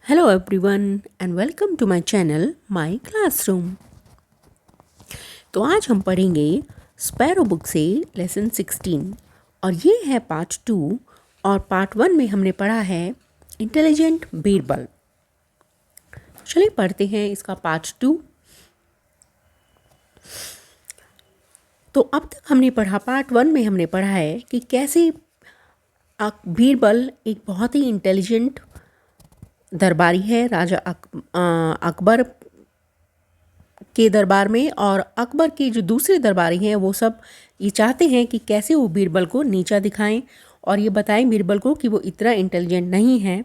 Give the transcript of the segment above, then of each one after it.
Hello everyone and welcome to my channel My Classroom। तो आज हम पढ़ेंगे स्पैरो बुक से लेसन 16 और ये है पार्ट 2 और पार्ट 1 में हमने पढ़ा है इंटेलिजेंट बीरबल। चलिए पढ़ते हैं इसका पार्ट 2। तो अब तक हमने पढ़ा पार्ट 1 में हमने पढ़ा है कि कैसे बीरबल एक बहुत ही इंटेलिजेंट दरबारी है राजा अकबर के दरबार में, और अकबर के जो दूसरे दरबारी हैं वो सब ये चाहते हैं कि कैसे वो बीरबल को नीचा दिखाएं और ये बताएं बीरबल को कि वो इतना इंटेलिजेंट नहीं है,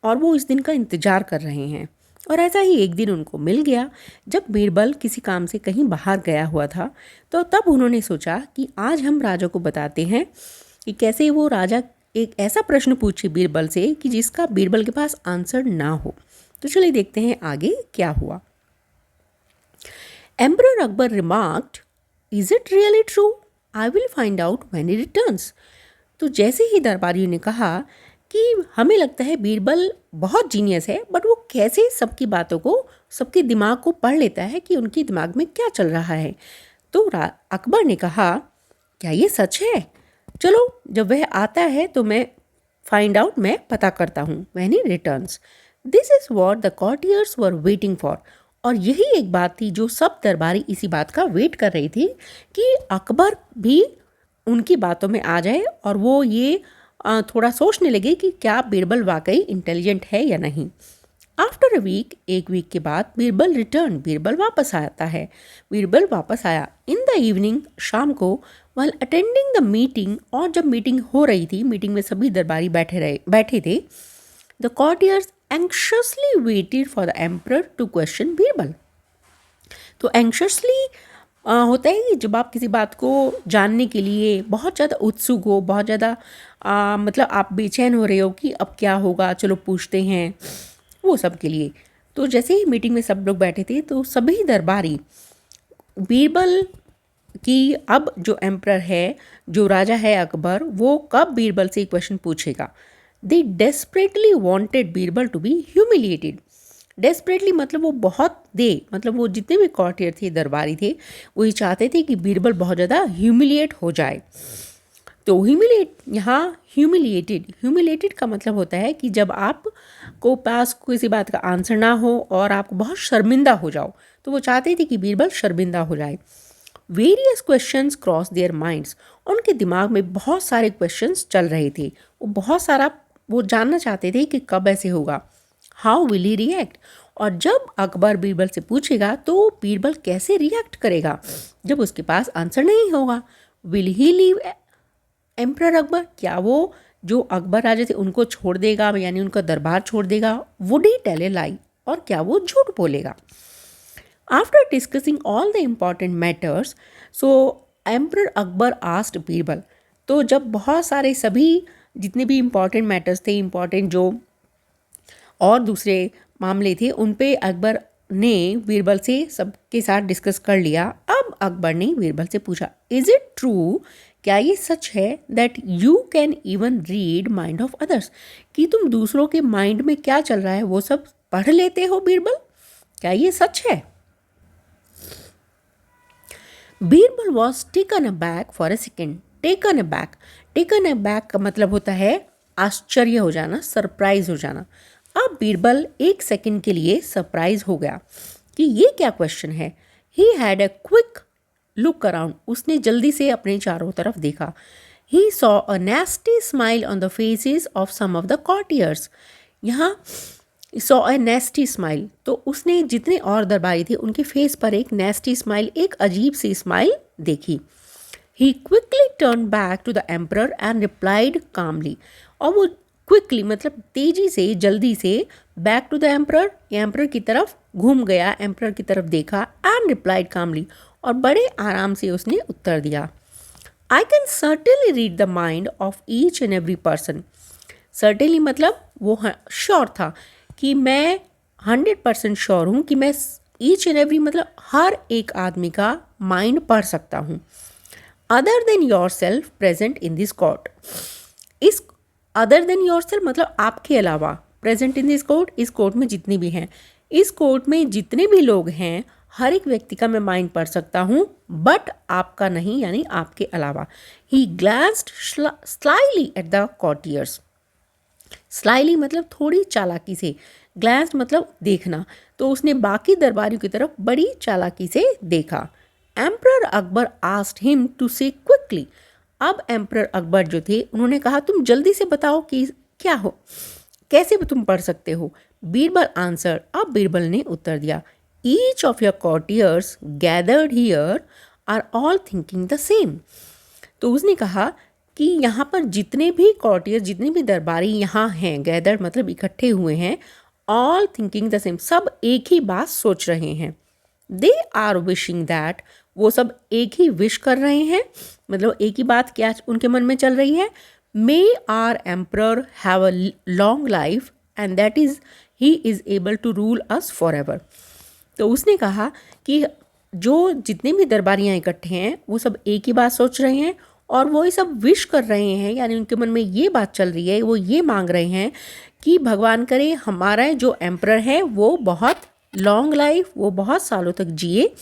और वो इस दिन का इंतज़ार कर रहे हैं। और ऐसा ही एक दिन उनको मिल गया जब बीरबल किसी काम से कहीं बाहर गया हुआ था। तो तब उन्होंने सोचा कि आज हम राजा को बताते हैं कि कैसे वो राजा एक ऐसा प्रश्न पूछे बीरबल से कि जिसका बीरबल के पास आंसर ना हो। तो चलिए देखते हैं आगे क्या हुआ। Emperor Akbar remarked, "Is it really true? I will find out when he returns." तो जैसे ही दरबारियों ने कहा कि हमें लगता है बीरबल बहुत जीनियस है, बट वो कैसे सबकी बातों को, सबके दिमाग को पढ़ लेता है कि उनके दिमाग में क्या चल रहा है। तो अकबर ने कहा, क्या ये सच है? चलो जब वह आता है तो मैं पता करता हूँ। When he returns, this is what the courtiers were waiting for. और यही एक बात थी जो सब दरबारी इसी बात का वेट कर रही थी कि अकबर भी उनकी बातों में आ जाए और वो ये थोड़ा सोचने लगे कि क्या बीरबल वाकई इंटेलिजेंट है या नहीं। आफ्टर अ वीक, एक वीक के बाद बीरबल रिटर्न, बीरबल वापस आता है। बीरबल वापस आया इन द इवनिंग, शाम को, while अटेंडिंग द मीटिंग, और जब मीटिंग हो रही थी, मीटिंग में सभी दरबारी बैठे थे। The courtiers anxiously waited for the emperor to question Birbal. तो एंक्शसली होता है कि जब आप किसी बात को जानने के लिए बहुत ज़्यादा उत्सुक हो, बहुत ज़्यादा मतलब आप बेचैन हो रहे हो कि अब क्या होगा, चलो पूछते हैं, वो सब के लिए। तो जैसे ही मीटिंग में सब लोग बैठे थे तो सभी दरबारी बीरबल कि अब जो एम्परर है, जो राजा है अकबर, वो कब बीरबल से क्वेश्चन पूछेगा। They desperately wanted Birbal to be humiliated. Desperately मतलब मतलब वो जितने भी कॉर्टियर थे, दरबारी थे, वो ये चाहते थे कि बीरबल बहुत ज़्यादा ह्यूमिलिएट हो जाए। तो ह्यूमिलिएटेड का मतलब होता है कि जब आप को पास किसी बात का आंसर ना हो और आप बहुत शर्मिंदा हो जाओ, तो वो चाहते थे कि बीरबल शर्मिंदा हो जाए। Various questions cross their minds, उनके दिमाग में बहुत सारे क्वेश्चंस चल रहे थे। वो जानना चाहते थे कि कब ऐसे होगा, हाउ विल ही रिएक्ट, और जब अकबर बीरबल से पूछेगा तो बीरबल कैसे रिएक्ट करेगा जब उसके पास आंसर नहीं होगा। Will he leave emperor Akbar, क्या वो जो अकबर राजा थे उनको छोड़ देगा, यानी उनका दरबार छोड़ देगा। वुड ही टेल ए लाई, और क्या वो झूठ बोलेगा। After discussing all the important matters, so emperor Akbar asked Birbal. तो जब बहुत सारे सभी जितने भी इम्पॉर्टेंट मैटर्स थे, इम्पॉर्टेंट जो और दूसरे मामले थे, उन पे अकबर ने बीरबल से सबके साथ डिस्कस कर लिया। अब अकबर ने बीरबल से पूछा, इज़ इट ट्रू, क्या ये सच है, that you can even read mind of others, कि तुम दूसरों के माइंड में क्या चल रहा है वो सब पढ़ लेते हो बीरबल, क्या ये सच है। Birbal was taken aback for a second. Taken aback का मतलब होता है आश्चर्य हो जाना, सरप्राइज हो जाना। अब बीरबल एक सेकंड के लिए सरप्राइज हो गया कि ये क्या क्वेश्चन है। He had a quick look around, उसने जल्दी से अपने चारों तरफ देखा। He saw a nasty smile on the faces of some of the courtiers. यहाँ सॉ अ नेस्टी स्माइल, तो उसने जितने और दरबारी थे उनके फेस पर एक नेस्टी स्माइल, एक अजीब सी स्माइल देखी। He quickly turn back to the emperor and replied calmly, और वो क्विकली मतलब तेजी से, जल्दी से, बैक टू द एम्परर की तरफ घूम गया, एम्परर की तरफ देखा, एंड रिप्लाइड कामली, और बड़े आराम से उसने उत्तर दिया। I can certainly read the mind of each and every person. Certainly मतलब वो श्योर था कि मैं 100% श्योर हूँ कि मैं ईच एंड एवरी मतलब हर एक आदमी का माइंड पढ़ सकता हूँ। Other than your self present in this court, इस अदर देन योर सेल्फ मतलब आपके अलावा, प्रेजेंट इन दिस कोर्ट, इस कोर्ट में जितने भी हैं, इस कोर्ट में जितने भी लोग हैं हर एक व्यक्ति का मैं माइंड पढ़ सकता हूँ, बट आपका नहीं, यानी आपके अलावा। He glanced slyly at the courtiers. Slyly मतलब थोड़ी चालाकी से, ग्लांस्ड मतलब देखना, तो उसने बाकी दरबारियों की तरफ बड़ी चालाकी से देखा। Emperor Akbar asked him to say quickly. अब एम्परर अकबर जो थे उन्होंने कहा तुम जल्दी से बताओ कि क्या हो, कैसे तुम पढ़ सकते हो। बीरबल आंसर, अब बीरबल ने उत्तर दिया, each of your courtiers gathered here are all thinking the same. तो उसने कहा कि यहाँ पर जितने भी कॉर्टियर्स, जितने भी दरबारी यहाँ हैं, गैदर्ड मतलब इकट्ठे हुए हैं, ऑल थिंकिंग द सेम, सब एक ही बात सोच रहे हैं। दे आर विशिंग दैट, वो सब एक ही विश कर रहे हैं, मतलब एक ही बात क्या उनके मन में चल रही है, may our emperor have a long life and that is he is able to rule us forever. तो उसने कहा कि जो जितने भी दरबारियाँ इकट्ठे हैं वो सब एक ही बात सोच रहे हैं और वो ये सब विश कर रहे हैं, यानी उनके मन में ये बात चल रही है, वो ये मांग रहे हैं कि भगवान करे हमारा जो एम्परर है वो बहुत लॉन्ग लाइफ, वो बहुत सालों तक जिए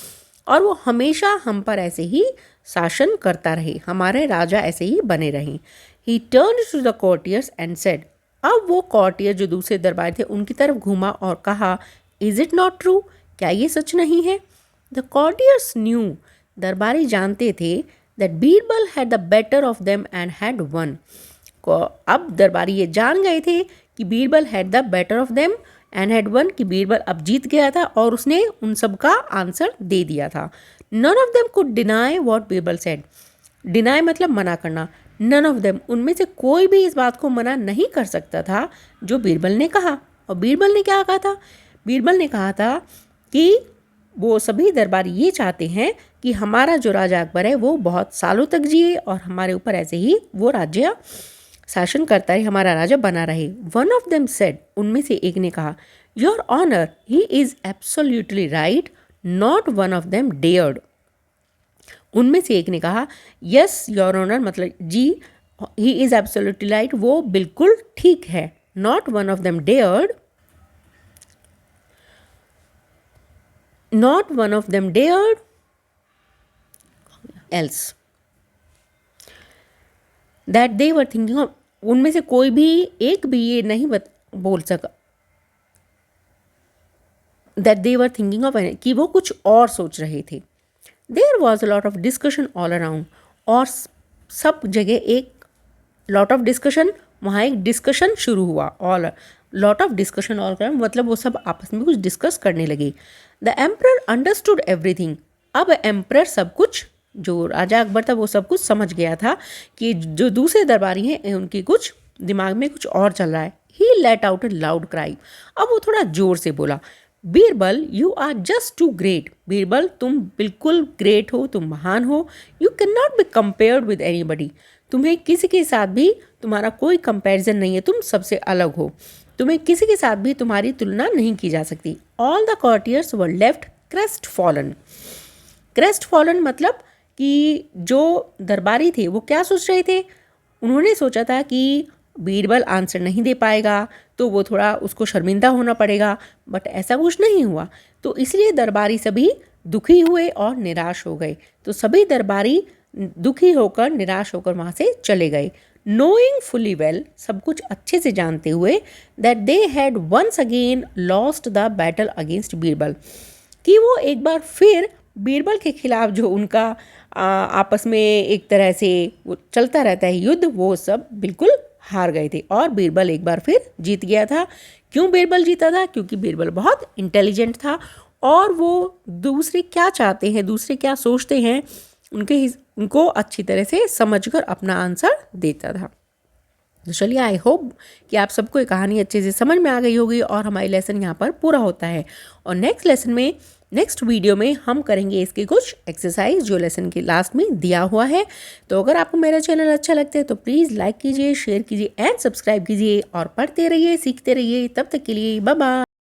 और वो हमेशा हम पर ऐसे ही शासन करता रहे, हमारे राजा ऐसे ही बने रहें। He turned to the courtiers and said, अब वो कॉर्टियर जो दूसरे दरबार थे उनकी तरफ घूमा और कहा, इज़ इट नॉट ट्रू, क्या ये सच नहीं है। द कॉर्टियर्स न्यू, दरबारी जानते थे, that Birbal had the better of them and had one. अब दरबारी ये जान गए थे कि Birbal had the better of them and had one, कि बीरबल अब जीत गया था और उसने उन सब का आंसर दे दिया था। None of them could deny what Birbal said, deny मतलब मना करना, नन ऑफ देम, उनमें से कोई भी इस बात को मना नहीं कर सकता था जो बीरबल ने कहा। और बीरबल ने क्या कहा था, बीरबल ने कहा था कि वो सभी दरबारी ये चाहते हैं कि हमारा जो राजा अकबर है वो बहुत सालों तक जिए और हमारे ऊपर ऐसे ही वो राज्य शासन करता रहे, हमारा राजा बना रहे। वन ऑफ देम सेड, उनमें से एक ने कहा, your honour he is absolutely right, not one of them dared. उनमें से एक ने कहा, यस योर ऑनर मतलब जी, ही इज़ एब्सोल्युटली राइट, वो बिल्कुल ठीक है, not one of them dared, not one of them dared else that they were thinking of, उनमें से कोई भी एक भी ये नहीं बोल सका that they were thinking of, कि वो कुछ और सोच रहे थे। There was a lot of discussion all around, और सब जगह एक lot of discussion, वहाँ एक डिस्कशन शुरू हुआ, all lot of discussion all around मतलब वो सब आपस में कुछ डिस्कस करने लगे। द एम्परर अंडरस्टूड एवरीथिंग, अब एम्परर सब कुछ, जो राजा अकबर था वो सब कुछ समझ गया था कि जो दूसरे दरबारी हैं उनकी कुछ दिमाग में कुछ और चल रहा है। He let out a loud cry, अब वो थोड़ा जोर से बोला, Birbal you are just too great, Birbal तुम बिल्कुल ग्रेट हो, तुम महान हो, you can not be compared with anybody, तुम्हें किसी के साथ भी तुम्हारा कोई कंपैरिजन नहीं है, तुम सबसे अलग हो, तुम्हें किसी के साथ भी तुम्हारी तुलना नहीं की जा सकती। All the courtiers were left crestfallen, crestfallen मतलब कि जो दरबारी थे वो क्या सोच रहे थे, उन्होंने सोचा था कि बीरबल आंसर नहीं दे पाएगा तो वो थोड़ा उसको शर्मिंदा होना पड़ेगा, बट ऐसा कुछ नहीं हुआ, तो इसलिए दरबारी सभी दुखी हुए और निराश हो गए। तो सभी दरबारी दुखी होकर निराश होकर वहाँ से चले गए। नोइंग फुली वेल, सब कुछ अच्छे से जानते हुए, that they had once again lost the battle against Birbal, कि वो एक बार फिर बीरबल के खिलाफ जो उनका आपस में एक तरह से वो चलता रहता है युद्ध, वो सब बिल्कुल हार गए थे और बीरबल एक बार फिर जीत गया था। क्यों बीरबल जीता था? क्योंकि बीरबल बहुत इंटेलिजेंट था और वो दूसरे क्या चाहते हैं, दूसरे क्या सोचते हैं, उनको अच्छी तरह से समझकर अपना आंसर देता था। तो चलिए, आई होप कि आप सबको ये कहानी अच्छे से समझ में आ गई होगी और हमारी लेसन यहाँ पर पूरा होता है। और नेक्स्ट लेसन में, नेक्स्ट वीडियो में हम करेंगे इसके कुछ एक्सरसाइज जो लेसन के लास्ट में दिया हुआ है। तो अगर आपको मेरा चैनल अच्छा लगता है तो प्लीज़ लाइक कीजिए, शेयर कीजिए एंड सब्सक्राइब कीजिए और पढ़ते रहिए, सीखते रहिए। तब तक के लिए बाय बाय।